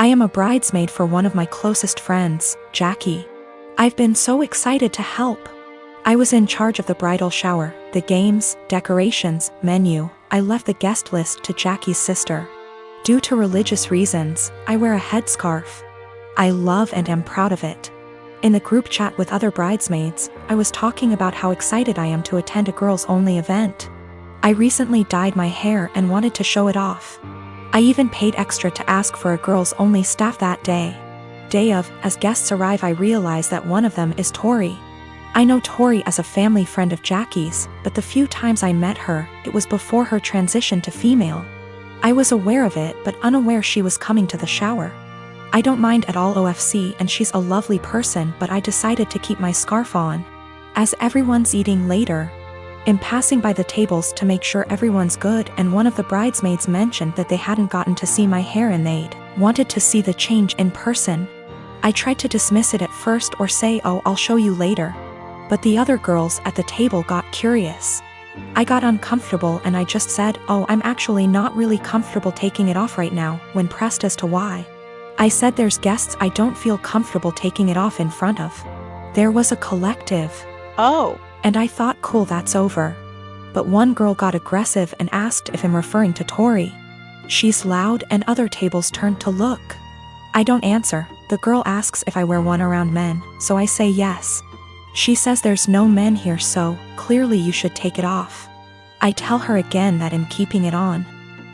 I am a bridesmaid for one of my closest friends, Jackie. I've been so excited to help. I was in charge of the bridal shower, the games, decorations, menu. I left the guest list to Jackie's sister. Due to religious reasons, I wear a headscarf. I love and am proud of it. In the group chat with other bridesmaids, I was talking about how excited I am to attend a girls-only event. I recently dyed my hair and wanted to show it off. I even paid extra to ask for a girls-only staff that day. Day of, as guests arrive, I realize that one of them is Tori. I know Tori as a family friend of Jackie's, but the few times I met her, it was before her transition to female. I was aware of it but unaware she was coming to the shower. I don't mind at all OFC and she's a lovely person, but I decided to keep my scarf on. As everyone's eating later, I'm passing by the tables to make sure everyone's good, and one of the bridesmaids mentioned that they hadn't gotten to see my hair and they'd wanted to see the change in person. I tried to dismiss it at first or say, "Oh, I'll show you later." But the other girls at the table got curious. I got uncomfortable and I just said, "Oh, I'm actually not really comfortable taking it off right now," when pressed as to why. I said there's guests I don't feel comfortable taking it off in front of. There was a collective Oh. And I thought, cool, that's over. But one girl got aggressive and asked if I'm referring to Tori. She's loud and other tables turned to look. I don't answer. The girl asks if I wear one around men, so I say yes. She says there's no men here, so clearly you should take it off. I tell her again that I'm keeping it on.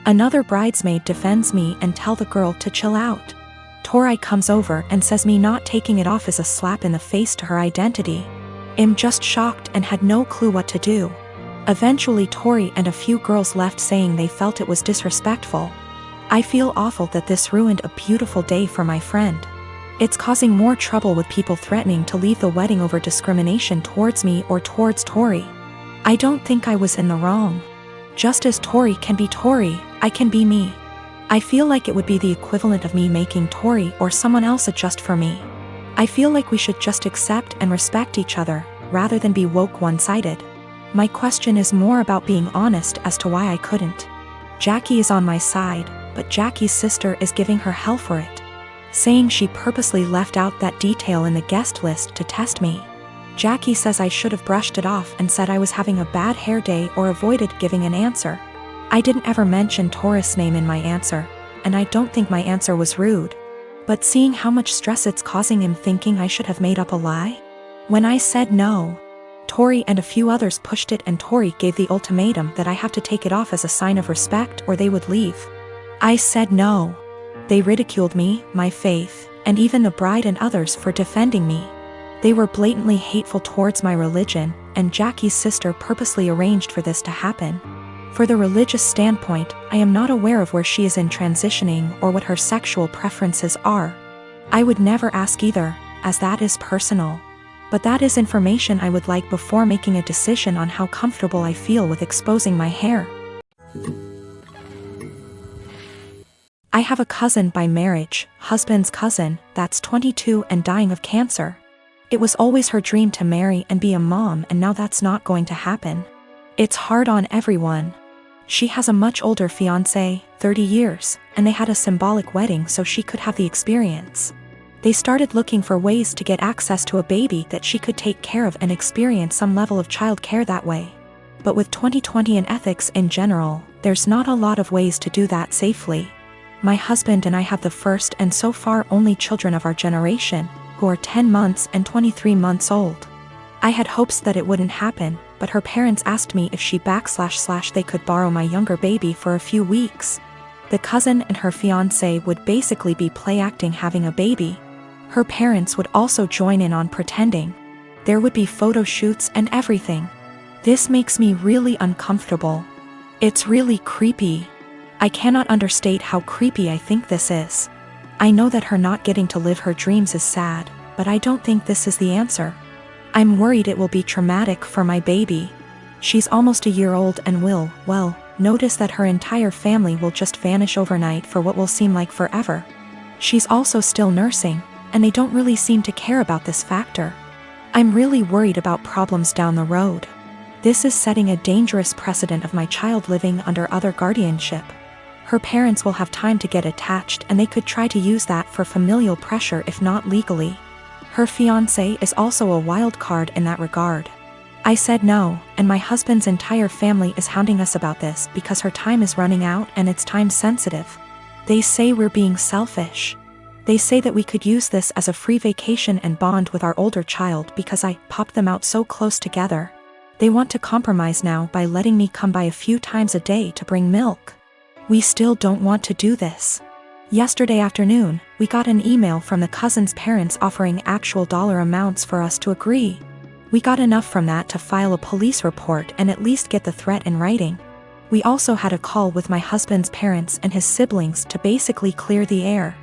Another bridesmaid defends me and tell the girl to chill out. Tori comes over and says me not taking it off is a slap in the face to her identity. I'm just shocked and had no clue what to do. Eventually Tori and a few girls left saying they felt it was disrespectful. I feel awful that this ruined a beautiful day for my friend. It's causing more trouble with people threatening to leave the wedding over discrimination towards me or towards Tori. I don't think I was in the wrong. Just as Tori can be Tori, I can be me. I feel like it would be the equivalent of me making Tori or someone else adjust for me. I feel like we should just accept and respect each other, rather than be woke one-sided. My question is more about being honest as to why I couldn't. Jackie is on my side, but Jackie's sister is giving her hell for it, saying she purposely left out that detail in the guest list to test me. Jackie says I should have brushed it off and said I was having a bad hair day or avoided giving an answer. I didn't ever mention Tori's name in my answer, and I don't think my answer was rude. But seeing how much stress it's causing him, thinking I should have made up a lie? When I said no, Tori and a few others pushed it and Tori gave the ultimatum that I have to take it off as a sign of respect or they would leave. I said no. They ridiculed me, my faith, and even the bride and others for defending me. They were blatantly hateful towards my religion, and Jackie's sister purposely arranged for this to happen. For the religious standpoint, I am not aware of where she is in transitioning or what her sexual preferences are. I would never ask either, as that is personal. But that is information I would like before making a decision on how comfortable I feel with exposing my hair. I have a cousin by marriage, husband's cousin, that's 22 and dying of cancer. It was always her dream to marry and be a mom, and now that's not going to happen. It's hard on everyone. She has a much older fiancé, 30 years, and they had a symbolic wedding so she could have the experience. They started looking for ways to get access to a baby that she could take care of and experience some level of child care that way. But with 2020 and ethics in general, there's not a lot of ways to do that safely. My husband and I have the first and so far only children of our generation, who are 10 months and 23 months old. I had hopes that it wouldn't happen, but her parents asked me if she / they could borrow my younger baby for a few weeks. The cousin and her fiancé would basically be play acting having a baby. Her parents would also join in on pretending. There would be photo shoots and everything. This makes me really uncomfortable. It's really creepy. I cannot understate how creepy I think this is. I know that her not getting to live her dreams is sad, but I don't think this is the answer. I'm worried it will be traumatic for my baby. She's almost a year old and will, well, notice that her entire family will just vanish overnight for what will seem like forever. She's also still nursing, and they don't really seem to care about this factor. I'm really worried about problems down the road. This is setting a dangerous precedent of my child living under other guardianship. Her parents will have time to get attached and they could try to use that for familial pressure if not legally. Her fiancé is also a wild card in that regard. I said no, and my husband's entire family is hounding us about this because her time is running out and it's time sensitive. They say we're being selfish. They say that we could use this as a free vacation and bond with our older child because I popped them out so close together. They want to compromise now by letting me come by a few times a day to bring milk. We still don't want to do this. Yesterday afternoon, we got an email from the cousin's parents offering actual dollar amounts for us to agree. We got enough from that to file a police report and at least get the threat in writing. We also had a call with my husband's parents and his siblings to basically clear the air.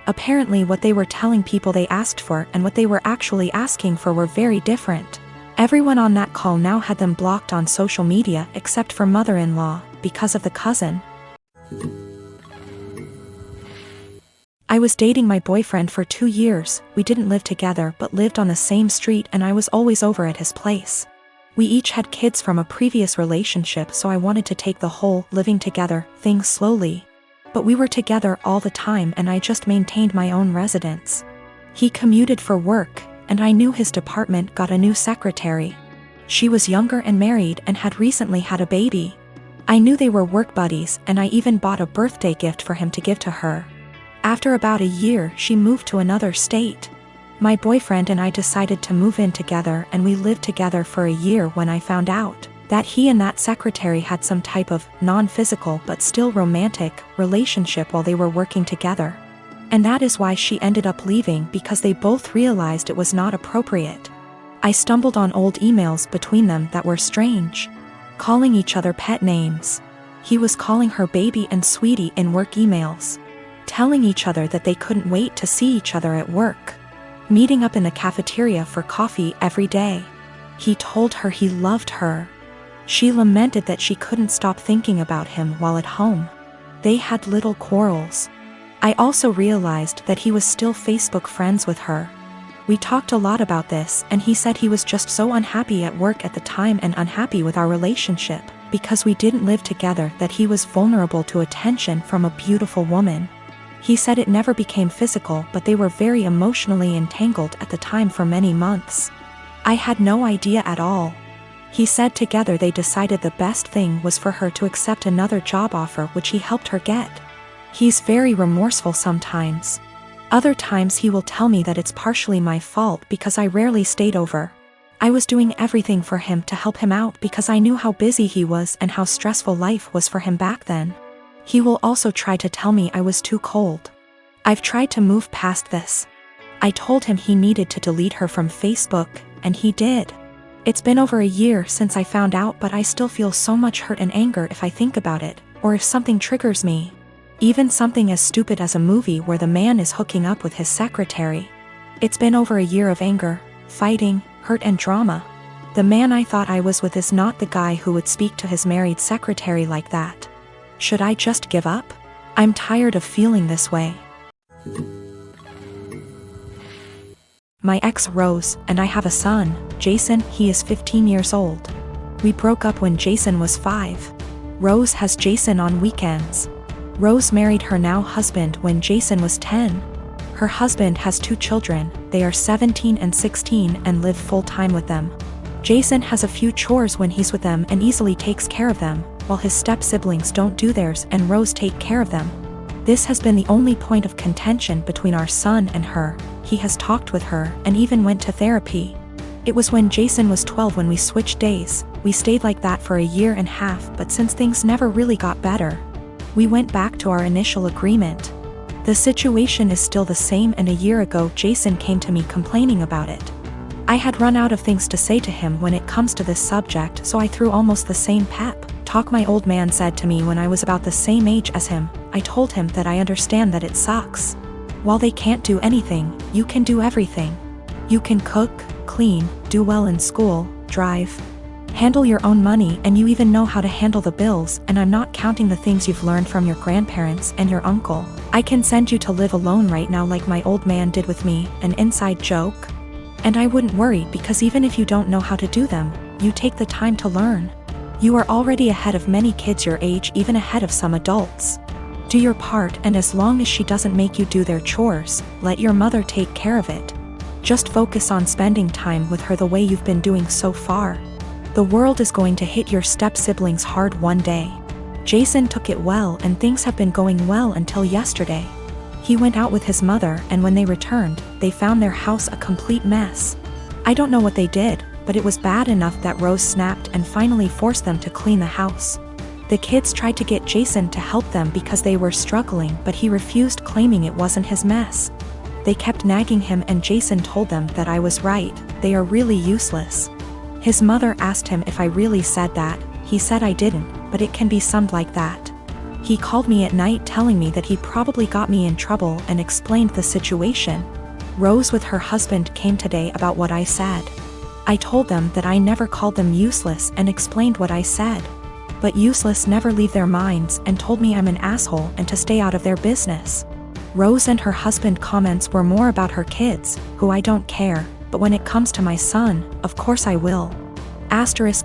Apparently what they were telling people they asked for and what they were actually asking for were very different. Everyone on that call now had them blocked on social media except for mother-in-law, because of the cousin. I was dating my boyfriend for 2 years. We didn't live together but lived on the same street and I was always over at his place. We each had kids from a previous relationship, so I wanted to take the whole living together thing slowly. But we were together all the time and I just maintained my own residence. He commuted for work, and I knew his department got a new secretary. She was younger and married and had recently had a baby. I knew they were work buddies and I even bought a birthday gift for him to give to her. After about a year, she moved to another state. My boyfriend and I decided to move in together and we lived together for a year when I found out that he and that secretary had some type of non-physical but still romantic relationship while they were working together. And that is why she ended up leaving, because they both realized it was not appropriate. I stumbled on old emails between them that were strange. Calling each other pet names. He was calling her baby and sweetie in work emails. Telling each other that they couldn't wait to see each other at work. Meeting up in the cafeteria for coffee every day. He told her he loved her. She lamented that she couldn't stop thinking about him while at home. They had little quarrels. I also realized that he was still Facebook friends with her. We talked a lot about this and he said he was just so unhappy at work at the time and unhappy with our relationship, because we didn't live together, that he was vulnerable to attention from a beautiful woman. He said it never became physical, but they were very emotionally entangled at the time for many months. I had no idea at all. He said together they decided the best thing was for her to accept another job offer, which he helped her get. He's very remorseful sometimes. Other times he will tell me that it's partially my fault because I rarely stayed over. I was doing everything for him to help him out because I knew how busy he was and how stressful life was for him back then. He will also try to tell me I was too cold. I've tried to move past this. I told him he needed to delete her from Facebook, and he did. It's been over a year since I found out, but I still feel so much hurt and anger if I think about it, or if something triggers me. Even something as stupid as a movie where the man is hooking up with his secretary. It's been over a year of anger, fighting, hurt and drama. The man I thought I was with is not the guy who would speak to his married secretary like that. Should I just give up? I'm tired of feeling this way. My ex Rose and I have a son, Jason. He is 15 years old. We broke up when Jason was 5. Rose has Jason on weekends. Rose married her now husband when Jason was 10. Her husband has 2 children, they are 17 and 16 and live full-time with them. Jason has a few chores when he's with them and easily takes care of them, while his step-siblings don't do theirs and Rose take care of them. This has been the only point of contention between our son and her. He has talked with her and even went to therapy. It was when Jason was 12 when we switched days. We stayed like that for a year and a half, but since things never really got better, we went back to our initial agreement. The situation is still the same, and a year ago Jason came to me complaining about it. I had run out of things to say to him when it comes to this subject, so I threw almost the same pep talk my old man said to me when I was about the same age as him. I told him that I understand that it sucks. While they can't do anything, you can do everything. You can cook, clean, do well in school, drive, handle your own money, and you even know how to handle the bills, and I'm not counting the things you've learned from your grandparents and your uncle. I can send you to live alone right now like my old man did with me, an inside joke. And I wouldn't worry, because even if you don't know how to do them, you take the time to learn. You are already ahead of many kids your age, even ahead of some adults. Do your part, and as long as she doesn't make you do their chores, let your mother take care of it. Just focus on spending time with her the way you've been doing so far. The world is going to hit your step-siblings hard one day. Jason took it well, and things have been going well until yesterday. He went out with his mother, and when they returned, they found their house a complete mess. I don't know what they did, but it was bad enough that Rose snapped and finally forced them to clean the house. The kids tried to get Jason to help them because they were struggling, but he refused, claiming it wasn't his mess. They kept nagging him, and Jason told them that I was right, they are really useless. His mother asked him if I really said that. He said I didn't, but it can be summed like that. He called me at night telling me that he probably got me in trouble and explained the situation. Rose with her husband came today about what I said. I told them that I never called them useless and explained what I said. But useless never leave their minds, and told me I'm an asshole and to stay out of their business. Rose and her husband comments were more about her kids, who I don't care, but when it comes to my son, of course I will.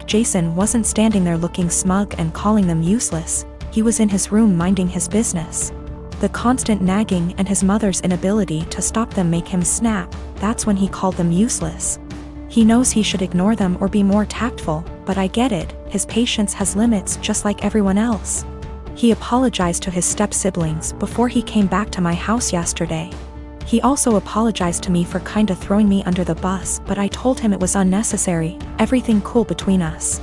Jason wasn't standing there looking smug and calling them useless, he was in his room minding his business. The constant nagging and his mother's inability to stop them make him snap, that's when he called them useless. He knows he should ignore them or be more tactful, but I get it, his patience has limits just like everyone else. He apologized to his step-siblings before he came back to my house yesterday. He also apologized to me for kinda throwing me under the bus, but I told him it was unnecessary, everything cool between us.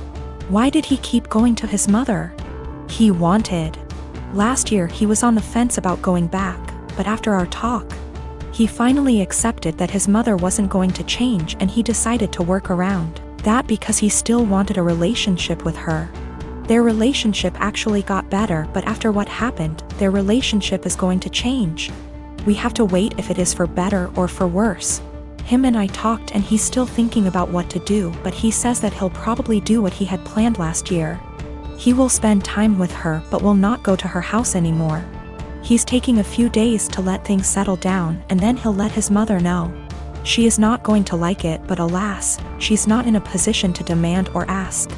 Why did he keep going to his mother? He wanted. Last year he was on the fence about going back, but after our talk, he finally accepted that his mother wasn't going to change, and he decided to work around that because he still wanted a relationship with her. Their relationship actually got better, but after what happened, their relationship is going to change. We have to wait if it is for better or for worse. Him and I talked, and he's still thinking about what to do, but he says that he'll probably do what he had planned last year. He will spend time with her but will not go to her house anymore. He's taking a few days to let things settle down, and then he'll let his mother know. She is not going to like it, but alas, she's not in a position to demand or ask.